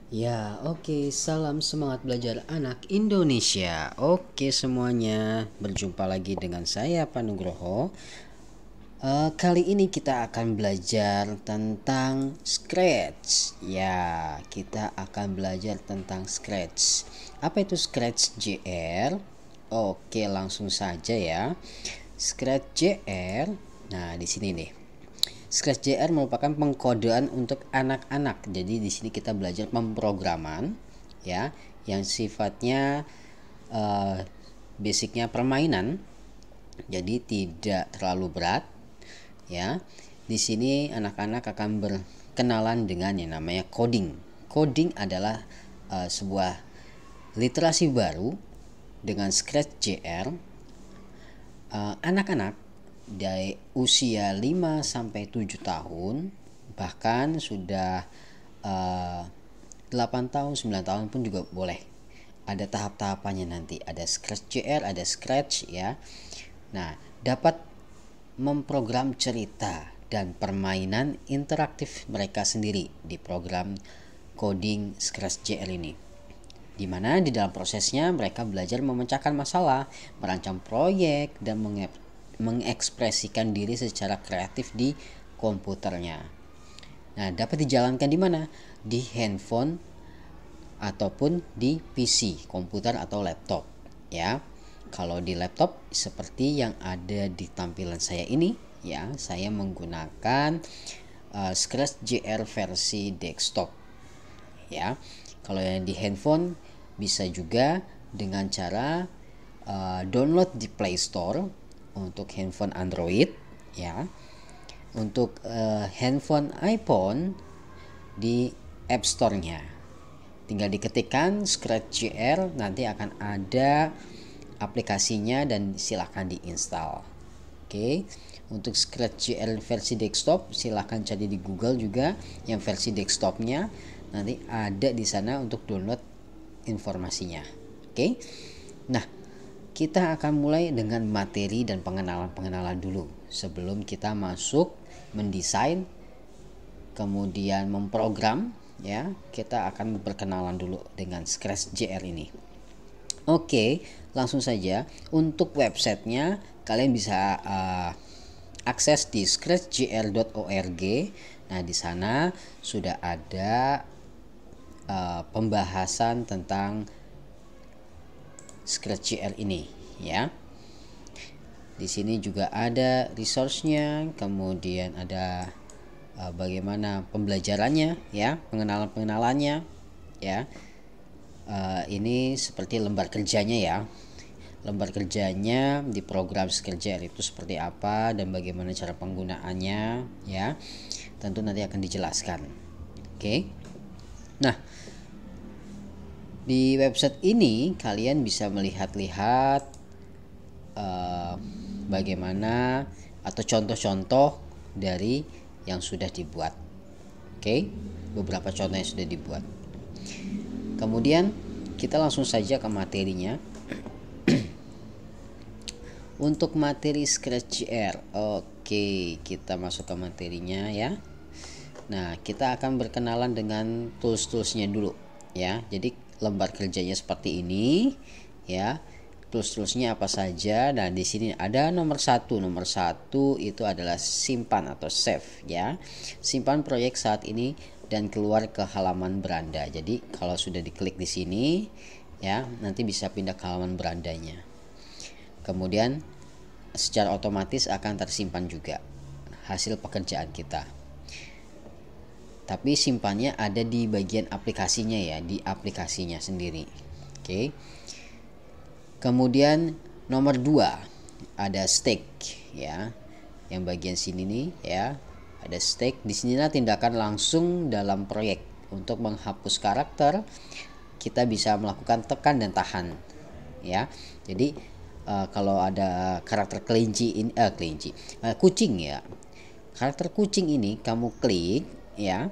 Ya, oke. Salam semangat belajar anak Indonesia. Oke semuanya, berjumpa lagi dengan saya Panugroho. Kali ini kita akan belajar tentang Scratch. Ya, kita akan belajar tentang Scratch. Apa itu Scratch JR? Oke, langsung saja ya. Scratch JR. Nah, di sini nih. Scratch JR merupakan pengkodean untuk anak-anak. Jadi di sini kita belajar pemrograman ya, yang sifatnya basicnya permainan. Jadi tidak terlalu berat ya. Di sini anak-anak akan berkenalan dengan yang namanya coding. Coding adalah sebuah literasi baru. Dengan Scratch JR anak-anak dari usia 5 sampai 7 tahun, bahkan sudah 8 tahun, 9 tahun pun juga boleh. Ada tahap-tahapannya nanti, ada Scratch JR, ada Scratch ya. Nah, dapat memprogram cerita dan permainan interaktif mereka sendiri di program coding Scratch JR ini, di mana di dalam prosesnya mereka belajar memecahkan masalah, merancang proyek, dan mengekspresikan diri secara kreatif di komputernya. Nah, dapat dijalankan di mana? Di handphone ataupun di PC, komputer atau laptop, ya. Kalau di laptop seperti yang ada di tampilan saya ini, ya, saya menggunakan Scratch JR versi desktop, ya. Kalau yang di handphone bisa juga dengan cara download di Play Store untuk handphone Android ya. Untuk handphone iPhone di App Store-nya. Tinggal diketikkan Scratch JR, nanti akan ada aplikasinya dan silahkan diinstal. Oke. Untuk Scratch JR versi desktop silahkan cari di Google juga yang versi desktopnya, nanti ada di sana untuk download informasinya. Oke. Nah, kita akan mulai dengan materi dan pengenalan dulu sebelum kita masuk mendesain kemudian memprogram ya. Kita akan berkenalan dulu dengan Scratch JR ini. Oke, langsung saja. Untuk websitenya kalian bisa akses di scratchjr.org. Nah, di sana sudah ada pembahasan tentang Scratch JR ini ya. Di sini juga ada resource-nya, kemudian ada bagaimana pembelajarannya ya, pengenalannya ya. Ini seperti lembar kerjanya ya. Lembar kerjanya di program Scratch JR itu seperti apa dan bagaimana cara penggunaannya ya. Tentu nanti akan dijelaskan. Oke. Nah, di website ini kalian bisa melihat-lihat bagaimana atau contoh-contoh dari yang sudah dibuat. Oke, beberapa contoh yang sudah dibuat. Kemudian kita langsung saja ke materinya. Untuk materi Scratch JR, oke, kita masuk ke materinya ya. Nah, kita akan berkenalan dengan tools-toolsnya dulu ya. Jadi lembar kerjanya seperti ini ya. Tools-toolsnya apa saja? Nah, di sini ada nomor satu. Nomor satu itu adalah simpan atau save ya. Simpan proyek saat ini dan keluar ke halaman beranda. Jadi kalau sudah diklik di sini ya, nanti bisa pindah ke halaman berandanya. Kemudian secara otomatis akan tersimpan juga hasil pekerjaan kita. Tapi simpannya ada di bagian aplikasinya ya, di aplikasinya sendiri. Oke. Kemudian nomor 2 ada stake ya. Yang bagian sini nih ya, ada stake. Di sinilah tindakan langsung dalam proyek. Untuk menghapus karakter, kita bisa melakukan tekan dan tahan ya. Jadi kalau ada karakter kucing ya. Karakter kucing ini kamu klik ya,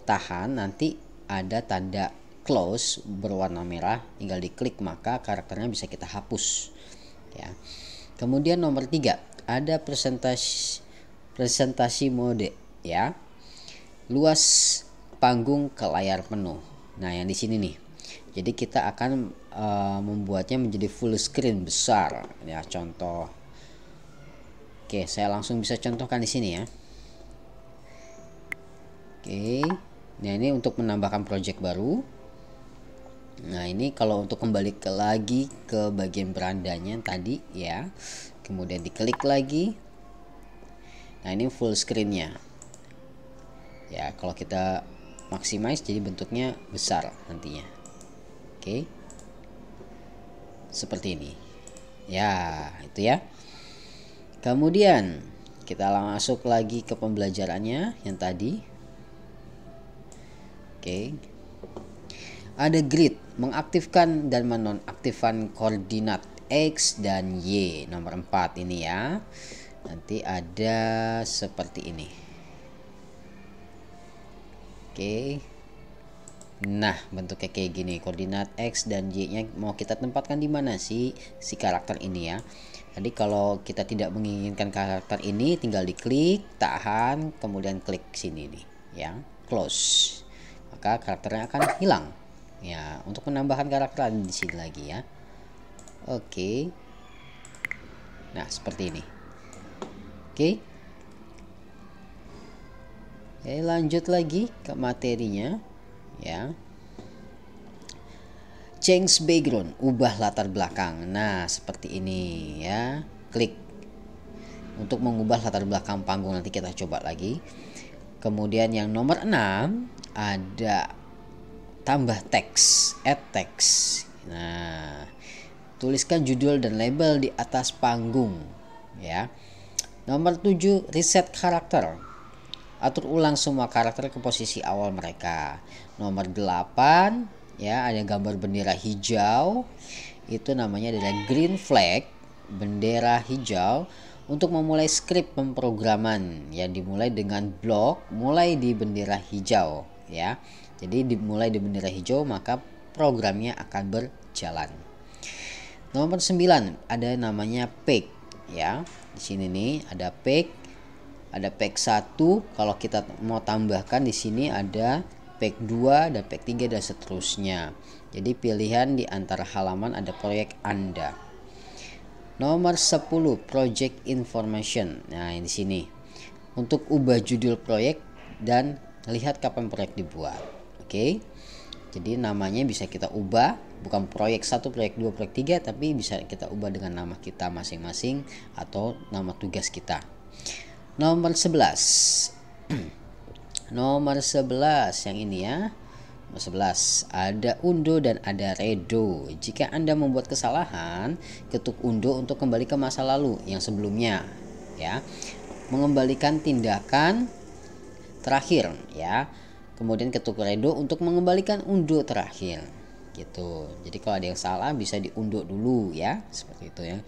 tahan, nanti ada tanda close berwarna merah, tinggal diklik maka karakternya bisa kita hapus ya. Kemudian nomor 3 ada presentasi mode ya. Luas panggung ke layar penuh. Nah, yang di sini nih. Jadi kita akan membuatnya menjadi full screen besar ya, contoh. Oke, saya langsung bisa contohkan di sini ya. Oke. Nah, ini untuk menambahkan project baru. Nah, ini kalau untuk kembali lagi ke bagian berandanya tadi ya. Kemudian diklik lagi. Nah, ini full screennya. Ya, kalau kita maximize jadi bentuknya besar nantinya. Oke. Seperti ini. Ya, itu ya. Kemudian kita masuk lagi ke pembelajarannya yang tadi. Oke. Ada grid, mengaktifkan dan menonaktifkan koordinat X dan Y. Nomor 4 ini ya. Nanti ada seperti ini. Oke. Nah, bentuknya kayak gini. Koordinat X dan Y-nya mau kita tempatkan di mana sih si karakter ini ya. Jadi kalau kita tidak menginginkan karakter ini, tinggal diklik, tahan, kemudian klik sini nih, ya, close. Maka karakternya akan hilang. Ya, untuk menambahkan karakter di sini lagi ya. Oke. Nah, seperti ini. Oke. Oke, lanjut lagi ke materinya. Ya, change background, ubah latar belakang. Nah, seperti ini ya. Klik untuk mengubah latar belakang panggung, nanti kita coba lagi. Kemudian yang nomor 6 ada tambah teks, add text. Nah, tuliskan judul dan label di atas panggung ya. Nomor 7 reset karakter. Atur ulang semua karakter ke posisi awal mereka. Nomor 8 ya, ada gambar bendera hijau. Itu namanya adalah green flag, bendera hijau. Untuk memulai skrip pemrograman yang dimulai dengan blok mulai di bendera hijau ya. Jadi dimulai di bendera hijau maka programnya akan berjalan. Nomor 9 ada namanya peg ya. Di sini nih ada peg. Ada peg 1, kalau kita mau tambahkan di sini ada peg 2 dan peg 3 dan seterusnya. Jadi pilihan di antara halaman ada proyek Anda. Nomor 10 project information. Nah, di sini untuk ubah judul proyek dan lihat kapan proyek dibuat. Oke. Jadi namanya bisa kita ubah, bukan proyek 1, proyek 2, proyek 3, tapi bisa kita ubah dengan nama kita masing-masing atau nama tugas kita. Nomor 11. Nomor 11 yang ini ya. Nomor 11 ada undo dan ada redo. Jika Anda membuat kesalahan, ketuk undo untuk kembali ke masa lalu yang sebelumnya ya. Mengembalikan tindakan terakhir ya. Kemudian ketuk redo untuk mengembalikan undo terakhir gitu. Jadi kalau ada yang salah bisa diunduh dulu ya, seperti itu ya.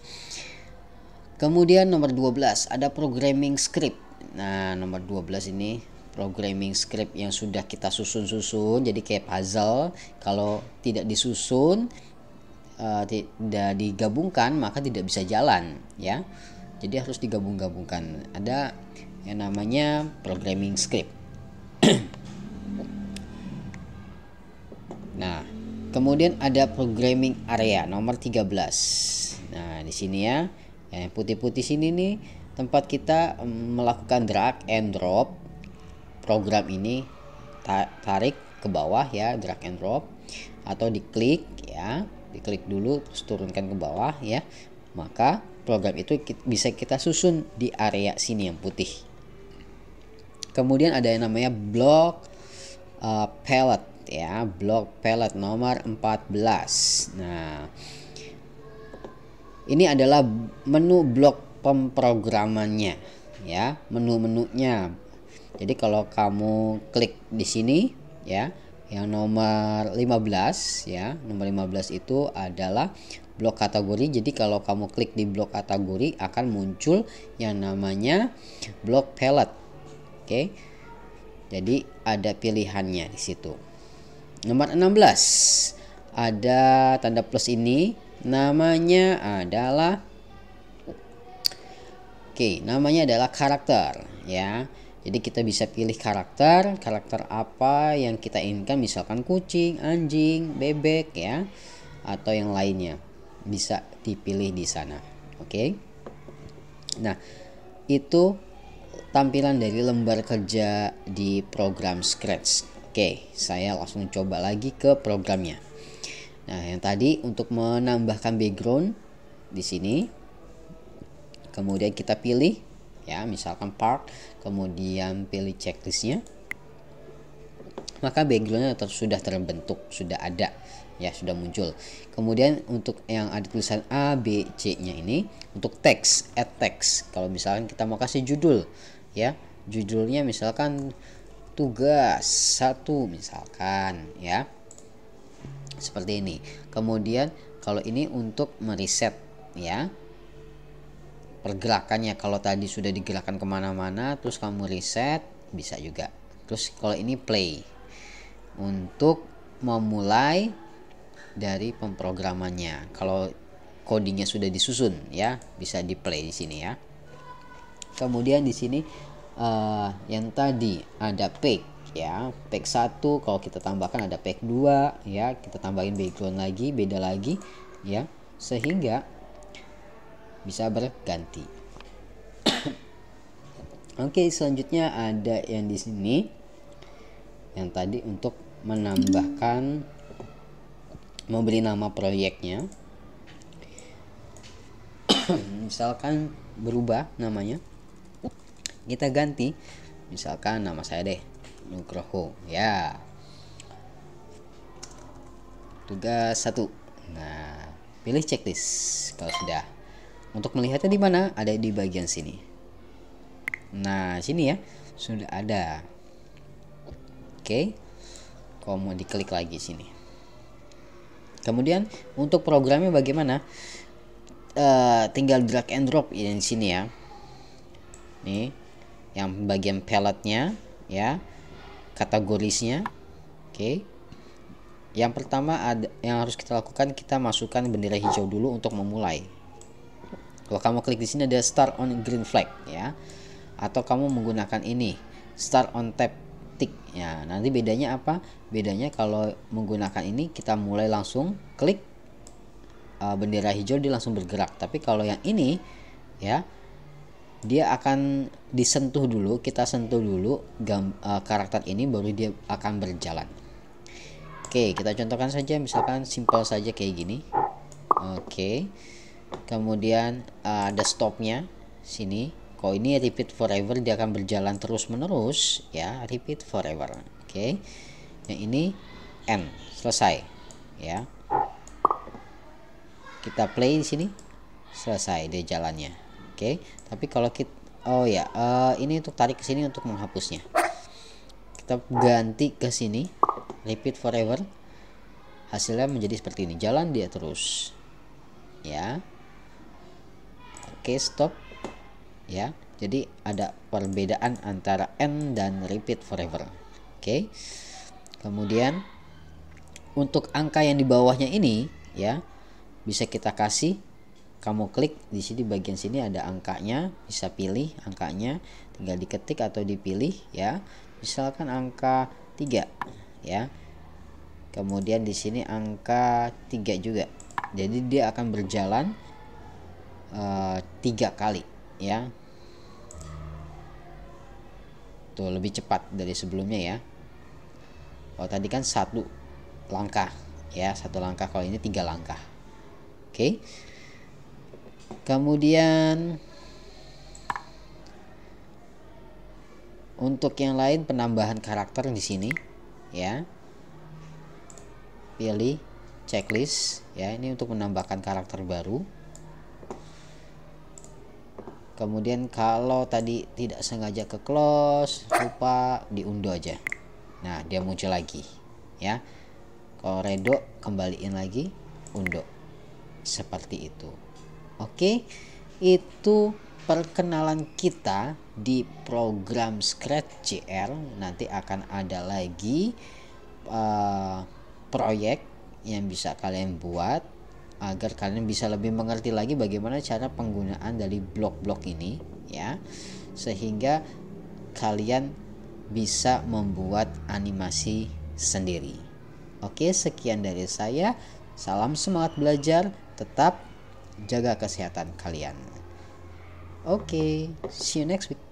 Kemudian nomor 12 ada programming script. Nah, nomor 12 ini programming script yang sudah kita susun-susun, jadi kayak puzzle. Kalau tidak disusun, tidak digabungkan, maka tidak bisa jalan ya. Jadi harus digabung-gabungkan. Ada yang namanya programming script. Nah, kemudian ada programming area nomor 13. Nah, di sini ya. Yang putih-putih sini nih tempat kita melakukan drag and drop. Program ini tarik ke bawah ya, drag and drop, atau diklik ya, diklik dulu terus turunkan ke bawah ya. Maka program itu bisa kita susun di area sini yang putih. Kemudian ada yang namanya block palette ya, block palette nomor 14. Nah, ini adalah menu blok pemrogramannya ya, menu-menunya. Jadi kalau kamu klik di sini ya, yang nomor 15 ya, nomor 15 itu adalah blok kategori. Jadi kalau kamu klik di blok kategori akan muncul yang namanya blok palette. Oke. Jadi ada pilihannya di situ. Nomor 16 ada tanda plus ini. Namanya adalah namanya adalah karakter ya. Jadi kita bisa pilih karakter apa yang kita inginkan, misalkan kucing, anjing, bebek ya, atau yang lainnya bisa dipilih di sana. Oke. Nah, itu tampilan dari lembar kerja di program Scratch. Oke, saya langsung coba lagi ke programnya. Nah, yang tadi untuk menambahkan background di sini, kemudian kita pilih ya, misalkan part, kemudian pilih checklistnya, maka backgroundnya sudah terbentuk, sudah ada ya, sudah muncul. Kemudian untuk yang ada tulisan A, B, C nya ini untuk teks, add text. Kalau misalkan kita mau kasih judul ya, judulnya misalkan tugas 1 misalkan ya, seperti ini. Kemudian kalau ini untuk mereset ya pergerakannya, kalau tadi sudah digerakkan kemana-mana terus kamu reset bisa juga. Terus kalau ini play untuk memulai dari pemrogramannya, kalau codingnya sudah disusun ya bisa di play di sini ya. Kemudian di sini yang tadi ada pack ya, pack 1 kalau kita tambahkan ada pack 2 ya, kita tambahin background lagi, beda lagi ya, sehingga bisa berganti. Oke, selanjutnya ada yang di sini yang tadi untuk menambahkan, memberi nama proyeknya. Misalkan berubah namanya, kita ganti, misalkan nama saya deh Nugroho ya, tugas 1. Nah, pilih checklist kalau sudah. Untuk melihatnya di mana? Ada di bagian sini. Nah, sini ya, sudah ada. Oke. Kalau mau diklik lagi sini. Kemudian untuk programnya bagaimana? Tinggal drag and drop di sini ya. Nih, yang bagian palette-nya ya, kategorisnya. Oke. Yang pertama ada yang harus kita lakukan, kita masukkan bendera hijau dulu untuk memulai. Kalau kamu klik di sini ada start on green flag ya, atau kamu menggunakan ini start on tap tick ya. Nanti bedanya apa? Bedanya kalau menggunakan ini kita mulai langsung klik bendera hijau, dia langsung bergerak. Tapi kalau yang ini ya, dia akan disentuh dulu, kita sentuh dulu karakter ini baru dia akan berjalan. Oke, kita contohkan saja, misalkan simple saja kayak gini. Oke. Kemudian ada stopnya sini. Kalau ini repeat forever, dia akan berjalan terus menerus ya, repeat forever. Oke. Yang ini end, selesai ya. Kita play di sini, selesai dia jalannya. Oke. Tapi kalau kita ini untuk tarik ke sini untuk menghapusnya. Kita ganti ke sini, repeat forever. Hasilnya menjadi seperti ini, jalan dia terus ya. Oke, stop ya. Jadi ada perbedaan antara end dan repeat forever. Oke. Kemudian untuk angka yang di bawahnya ini ya, bisa kita kasih, kamu klik di sini bagian sini ada angkanya, bisa pilih angkanya, tinggal diketik atau dipilih ya. Misalkan angka 3 ya. Kemudian di sini angka 3 juga. Jadi dia akan berjalan 3 kali ya. Tuh lebih cepat dari sebelumnya ya. Kalau tadi kan 1 langkah ya, 1 langkah, kalau ini 3 langkah. Oke. Kemudian untuk yang lain penambahan karakter di sini ya. Pilih checklist ya, ini untuk menambahkan karakter baru. Kemudian kalau tadi tidak sengaja ke close, lupa, diunduh aja. Nah, dia muncul lagi ya. Kalau redo, kembaliin lagi, undo. Seperti itu. Oke, itu perkenalan kita di program Scratch JR. Nanti akan ada lagi proyek yang bisa kalian buat agar kalian bisa lebih mengerti lagi bagaimana cara penggunaan dari blok-blok ini ya, sehingga kalian bisa membuat animasi sendiri. Oke, sekian dari saya. Salam semangat belajar, tetap jaga kesehatan kalian. Oke, see you next week.